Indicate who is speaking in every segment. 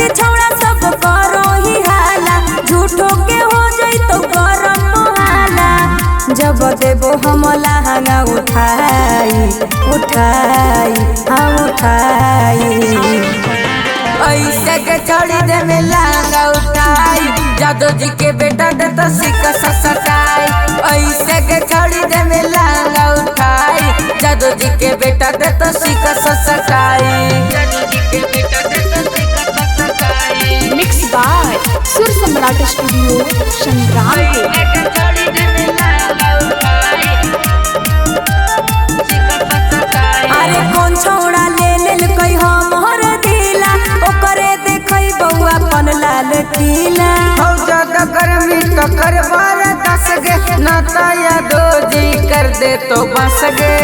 Speaker 1: के छौड़ा सब करो ही हाला, झूठो के हो जाई तो गरम मोहाला। जब देबो हम लहंगा उठाई उठाई हाँ उठाई, ऐसे के चढ़ी दे में लहंगा उठाई, जादू जी के बेटा दे तो सिक्का ससकाई। ऐसे के चढ़ी दे में लहंगा उठाई, जादू जी के बेटा दे तो सिक्का ससकाई।
Speaker 2: मिक्स बाय सुर सम्राट स्टूडियो संग्रामपुर।
Speaker 1: अरे कौन छौड़ा ले लेल कई हमर दिला, ओकरे देखई बउआ पन लाल किला।
Speaker 3: हो ज्यादा गर्मी तो कर बार 10 गे, नाता यादो जी कर दे तो बस गे।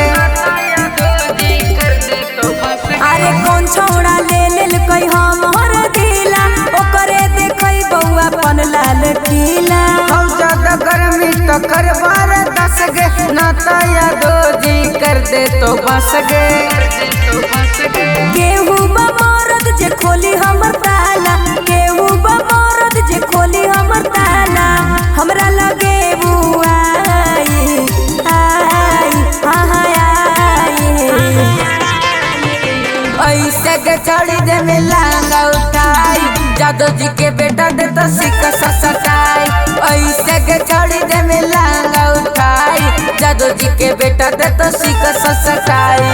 Speaker 1: अरे कौन छौड़ा ले लेल कई हमर दिला, ओकरे देखई बउआ पन लाल किला।
Speaker 3: हो ज्यादा गर्मी तो कर बार 10 गे, नाता यादो जी कर दे तो बस गे।
Speaker 1: केहू बमरद जे खोली हमर ताला, केहू बमरद जे खोली हमर ताला, हमरा लगे बुआई आई हाँ आई।
Speaker 3: ऐसे के चढ़ी दे में लहंगा उठाई, जादू जी के बेटा दे तो सिक्का ससकाई। ऐसे के चढ़ी दे में लहंगा उठाई, जादू जी के बेटा दे तो सिक्का ससकाई।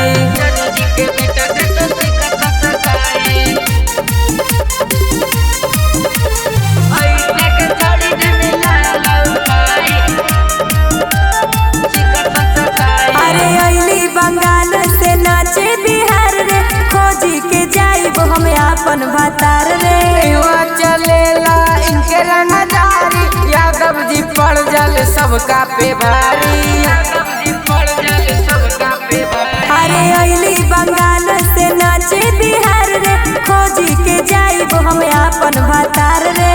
Speaker 1: अरे अइली बंगाल से नाचे बिहार रे, खोजी के जाइब हम आपन भातार रे।
Speaker 3: चलेला इनके रंगदारी, यादव जी पड़ जल सबका पे भारी।
Speaker 1: अरे अइली बंगाल से नाचे बिहार रे, खोजी के जाइब हम आपन भातार रे।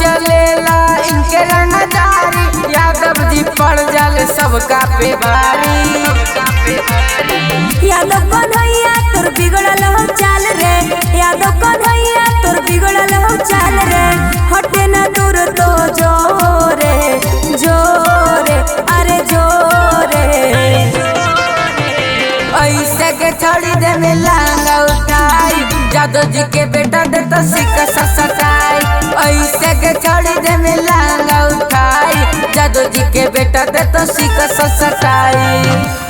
Speaker 3: चलेला इनके रंगदारी, यादव जी पड़ जल सबका पे भारी।
Speaker 1: यादव कन्हैया तोर बिगड़ल हो चाल रे, यादव कन्हैया तोर बिगड़ल हो चाल रे। हटे ना दूर तो जोरे जोरे अरे जोरे।
Speaker 3: ऐसे के चढ़ी दे में लहंगा उठाई, जादू जी के बेटा दे तो सिक्का ससकाई। ऐसे के चढ़ी दे में लहंगा उठाई, जादू जी के बेटा दे तो सिक्का ससकाई।